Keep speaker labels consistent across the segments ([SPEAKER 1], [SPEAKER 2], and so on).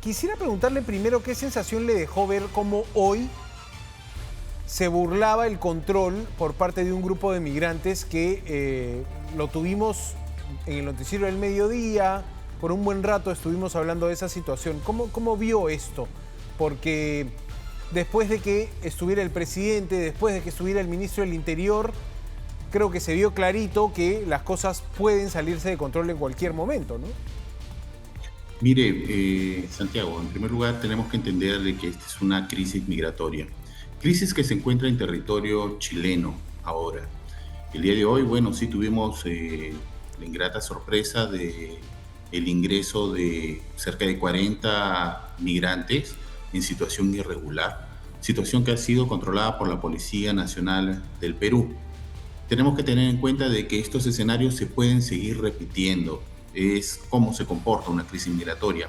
[SPEAKER 1] Quisiera preguntarle primero qué sensación le dejó ver cómo hoy se burlaba el control por parte de un grupo de migrantes que lo tuvimos en el noticiero del mediodía. Por un buen rato estuvimos hablando de esa situación. ¿Cómo vio esto? Porque después de que estuviera el presidente, después de que estuviera el ministro del Interior, creo que se vio clarito que las cosas pueden salirse de control en cualquier momento, ¿no?
[SPEAKER 2] Mire, Santiago, en primer lugar tenemos que entender de que esta es una crisis migratoria. Crisis que se encuentra en territorio chileno ahora. El día de hoy, bueno, sí tuvimos la ingrata sorpresa de el ingreso de cerca de 40 migrantes en situación irregular, situación que ha sido controlada por la Policía Nacional del Perú. Tenemos que tener en cuenta de que estos escenarios se pueden seguir repitiendo. Es cómo se comporta una crisis migratoria.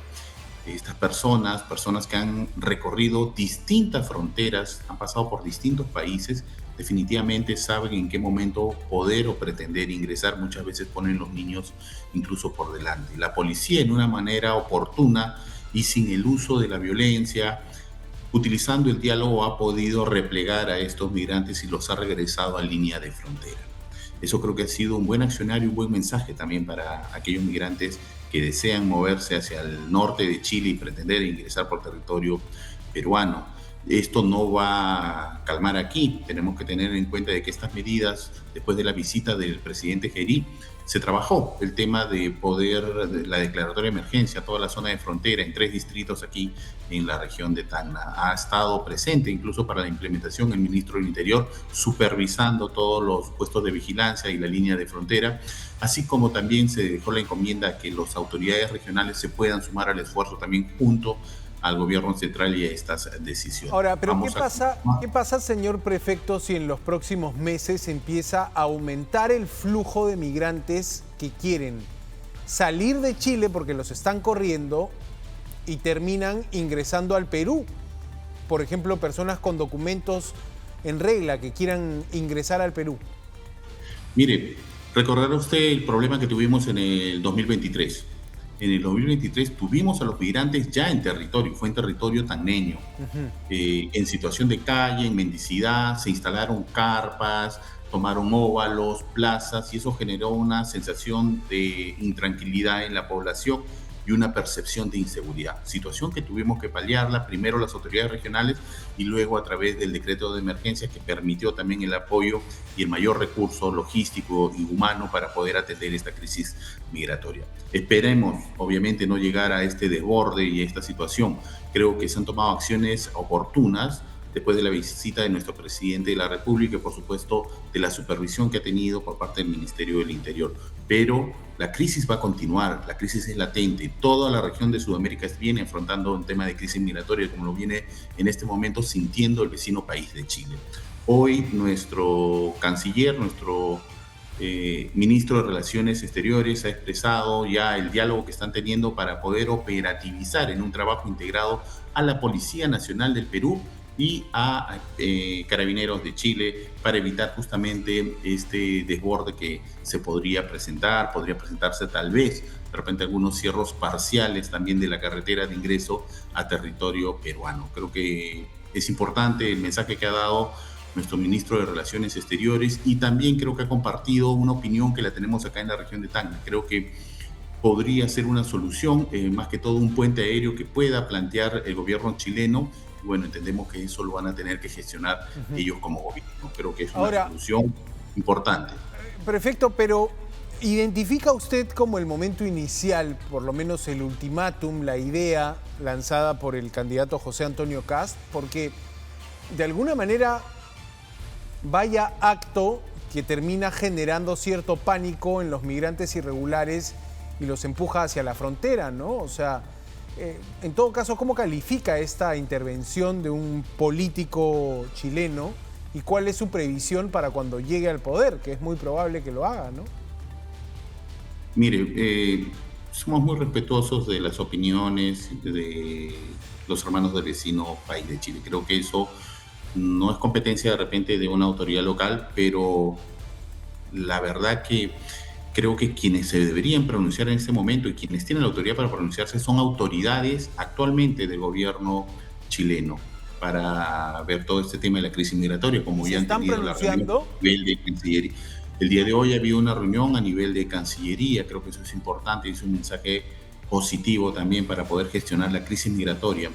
[SPEAKER 2] Estas personas que han recorrido distintas fronteras, han pasado por distintos países, definitivamente saben en qué momento poder o pretender ingresar. Muchas veces ponen los niños incluso por delante. La policía, en una manera oportuna y sin el uso de la violencia, utilizando el diálogo, ha podido replegar a estos migrantes y los ha regresado a línea de frontera. Eso creo que ha sido un buen accionario y un buen mensaje también para aquellos migrantes que desean moverse hacia el norte de Chile y pretender ingresar por territorio peruano. Esto no va a calmar aquí. Tenemos que tener en cuenta de que estas medidas, después de la visita del presidente Gerí, se trabajó el tema de la declaratoria de emergencia, toda la zona de frontera en 3 distritos aquí en la región de Tacna. Ha estado presente incluso para la implementación el ministro del Interior, supervisando todos los puestos de vigilancia y la línea de frontera, así como también se dejó la encomienda a que las autoridades regionales se puedan sumar al esfuerzo también junto al gobierno central y a estas decisiones.
[SPEAKER 1] Ahora, pero ¿qué pasa, señor prefecto, si en los próximos meses empieza a aumentar el flujo de migrantes que quieren salir de Chile porque los están corriendo y terminan ingresando al Perú? Por ejemplo, personas con documentos en regla que quieran ingresar al Perú.
[SPEAKER 2] Mire, recordará usted el problema que tuvimos en el 2023. En el 2023 tuvimos a los migrantes ya en territorio, fue en territorio tacneño, en situación de calle, en mendicidad, se instalaron carpas, tomaron óvalos, plazas, y eso generó una sensación de intranquilidad en la población y una percepción de inseguridad. Situación que tuvimos que paliarla, primero las autoridades regionales y luego a través del decreto de emergencia, que permitió también el apoyo y el mayor recurso logístico y humano para poder atender esta crisis migratoria. Esperemos, obviamente, no llegar a este desborde y a esta situación. Creo que se han tomado acciones oportunas después de la visita de nuestro presidente de la República y, por supuesto, de la supervisión que ha tenido por parte del Ministerio del Interior. Pero la crisis va a continuar, la crisis es latente. Toda la región de Sudamérica viene afrontando un tema de crisis migratoria, como lo viene en este momento sintiendo el vecino país de Chile. Hoy nuestro canciller, nuestro ministro de Relaciones Exteriores ha expresado ya el diálogo que están teniendo para poder operativizar en un trabajo integrado a la Policía Nacional del Perú y a Carabineros de Chile para evitar justamente este desborde que se podría presentarse tal vez, de repente algunos cierros parciales también de la carretera de ingreso a territorio peruano. Creo que es importante el mensaje que ha dado nuestro ministro de Relaciones Exteriores y también creo que ha compartido una opinión que la tenemos acá en la región de Tacna. Creo que podría ser una solución, más que todo un puente aéreo que pueda plantear el gobierno chileno. Bueno, entendemos que eso lo van a tener que gestionar ellos como gobierno. Creo que es una solución importante.
[SPEAKER 1] Perfecto, pero ¿identifica usted como el momento inicial, por lo menos el ultimátum, la idea lanzada por el candidato José Antonio Kast? Porque de alguna manera vaya acto que termina generando cierto pánico en los migrantes irregulares y los empuja hacia la frontera, ¿no? O sea, en todo caso, ¿cómo califica esta intervención de un político chileno y cuál es su previsión para cuando llegue al poder, que es muy probable que lo haga, ¿no?
[SPEAKER 2] Mire, somos muy respetuosos de las opiniones de los hermanos del vecino país de Chile. Creo que eso no es competencia de repente de una autoridad local, pero la verdad que Creo que quienes se deberían pronunciar en este momento y quienes tienen la autoridad para pronunciarse son autoridades actualmente del gobierno chileno para ver todo este tema de la crisis migratoria,
[SPEAKER 1] ¿Y
[SPEAKER 2] como
[SPEAKER 1] se
[SPEAKER 2] ya han
[SPEAKER 1] están
[SPEAKER 2] tenido la reunión
[SPEAKER 1] pronunciando?
[SPEAKER 2] a nivel de Cancillería. El día de hoy ha habido una reunión a nivel de Cancillería, creo que eso es importante, es un mensaje positivo también para poder gestionar la crisis migratoria.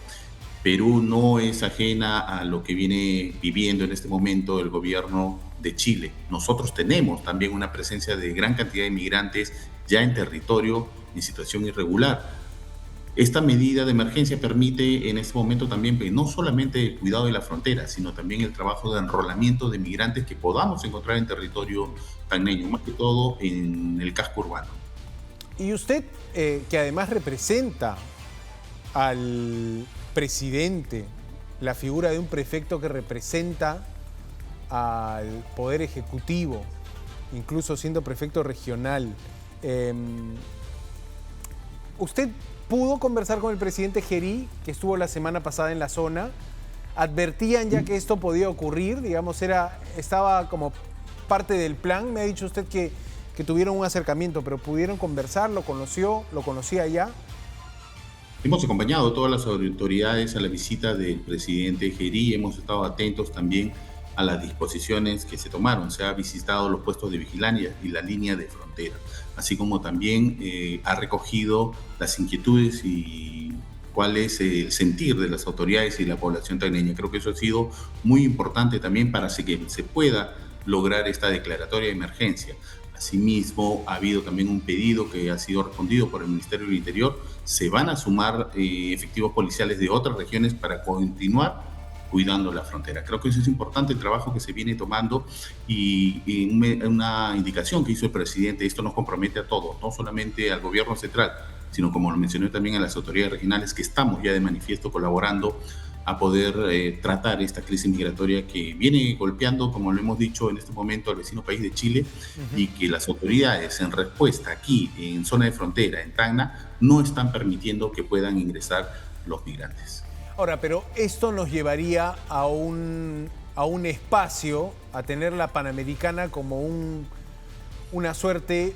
[SPEAKER 2] Perú no es ajena a lo que viene viviendo en este momento el gobierno de Chile. Nosotros tenemos también una presencia de gran cantidad de migrantes ya en territorio en situación irregular. Esta medida de emergencia permite en este momento también no solamente el cuidado de la frontera, sino también el trabajo de enrolamiento de migrantes que podamos encontrar en territorio tagneño, más que todo en el casco urbano.
[SPEAKER 1] Y usted, que además representa al presidente, la figura de un prefecto que representa al Poder Ejecutivo, incluso siendo prefecto regional, ¿usted pudo conversar con el presidente Gerí, que estuvo la semana pasada en la zona? ¿Advertían ya que esto podía ocurrir? Digamos, estaba como parte del plan. Me ha dicho usted que tuvieron un acercamiento, pero ¿pudieron conversar? ¿Lo conocía ya?
[SPEAKER 2] Hemos acompañado a todas las autoridades a la visita del presidente Gerí, hemos estado atentos también a las disposiciones que se tomaron. Se ha visitado los puestos de vigilancia y la línea de frontera, así como también ha recogido las inquietudes y cuál es el sentir de las autoridades y la población tagneña. Creo que eso ha sido muy importante también para que se pueda lograr esta declaratoria de emergencia. Asimismo, ha habido también un pedido que ha sido respondido por el Ministerio del Interior. Se van a sumar efectivos policiales de otras regiones para continuar cuidando la frontera. Creo que eso es importante, el trabajo que se viene tomando y una indicación que hizo el presidente. Esto nos compromete a todos, no solamente al gobierno central, sino, como lo mencioné, también a las autoridades regionales, que estamos ya de manifiesto colaborando a poder tratar esta crisis migratoria que viene golpeando, como lo hemos dicho en este momento, al vecino país de Chile, y que las autoridades, en respuesta aquí en zona de frontera, en Tacna, no están permitiendo que puedan ingresar los migrantes.
[SPEAKER 1] Ahora, pero esto nos llevaría a un espacio, a tener la Panamericana como una suerte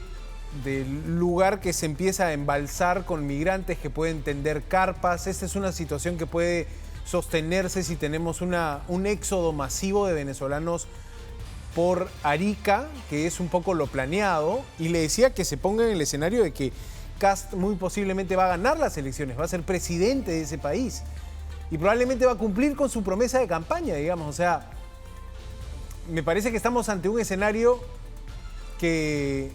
[SPEAKER 1] de lugar que se empieza a embalsar con migrantes que pueden tender carpas. Esta es una situación que puede sostenerse si tenemos un éxodo masivo de venezolanos por Arica, que es un poco lo planeado. Y le decía que se ponga en el escenario de que Kast muy posiblemente va a ganar las elecciones, va a ser presidente de ese país y probablemente va a cumplir con su promesa de campaña, digamos. O sea, me parece que estamos ante un escenario que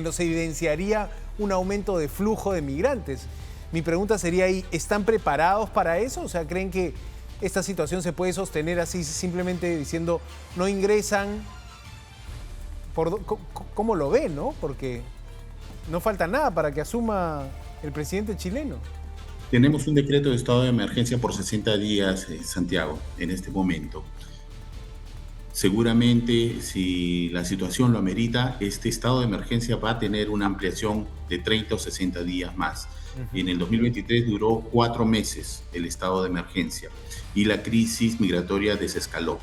[SPEAKER 1] nos evidenciaría un aumento de flujo de migrantes. Mi pregunta sería ahí, ¿están preparados para eso? O sea, ¿creen que esta situación se puede sostener así, simplemente diciendo no ingresan? ¿Cómo lo ven, no? Porque no falta nada para que asuma el presidente chileno.
[SPEAKER 2] Tenemos un decreto de estado de emergencia por 60 días, Santiago, en este momento. Seguramente, si la situación lo amerita, este estado de emergencia va a tener una ampliación de 30 o 60 días más. En el 2023 duró 4 meses el estado de emergencia y la crisis migratoria desescaló.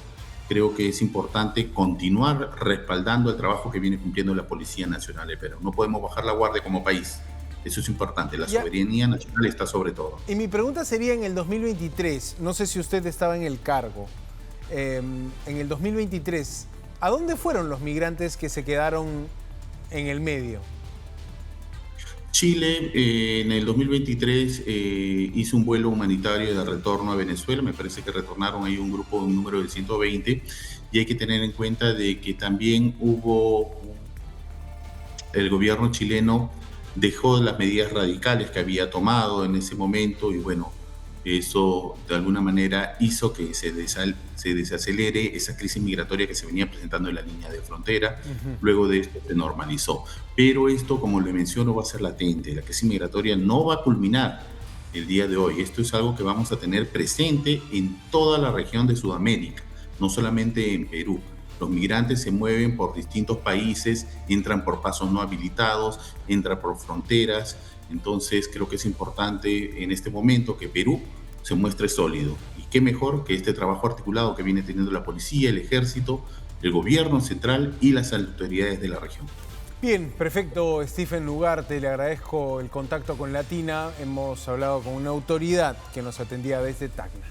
[SPEAKER 2] Creo que es importante continuar respaldando el trabajo que viene cumpliendo la Policía Nacional de Perú. No podemos bajar la guardia como país. Eso es importante. La soberanía nacional está sobre todo.
[SPEAKER 1] Y mi pregunta sería, en el 2023, no sé si usted estaba en el cargo, en el 2023, ¿a dónde fueron los migrantes que se quedaron en el medio?
[SPEAKER 2] Chile en el 2023 hizo un vuelo humanitario de retorno a Venezuela. Me parece que retornaron ahí un número de 120, y hay que tener en cuenta de que también el gobierno chileno dejó las medidas radicales que había tomado en ese momento, y bueno, eso de alguna manera hizo que se desacelere esa crisis migratoria que se venía presentando en la línea de frontera. Luego de esto se normalizó. Pero esto, como le menciono, va a ser latente. La crisis migratoria no va a culminar el día de hoy. Esto es algo que vamos a tener presente en toda la región de Sudamérica, no solamente en Perú. Los migrantes se mueven por distintos países, entran por pasos no habilitados, entran por fronteras. Entonces creo que es importante en este momento que Perú se muestre sólido. Y qué mejor que este trabajo articulado que viene teniendo la policía, el ejército, el gobierno central y las autoridades de la región.
[SPEAKER 1] Bien, perfecto, Stephen Ugarte, le agradezco el contacto con Latina. Hemos hablado con una autoridad que nos atendía desde Tacna.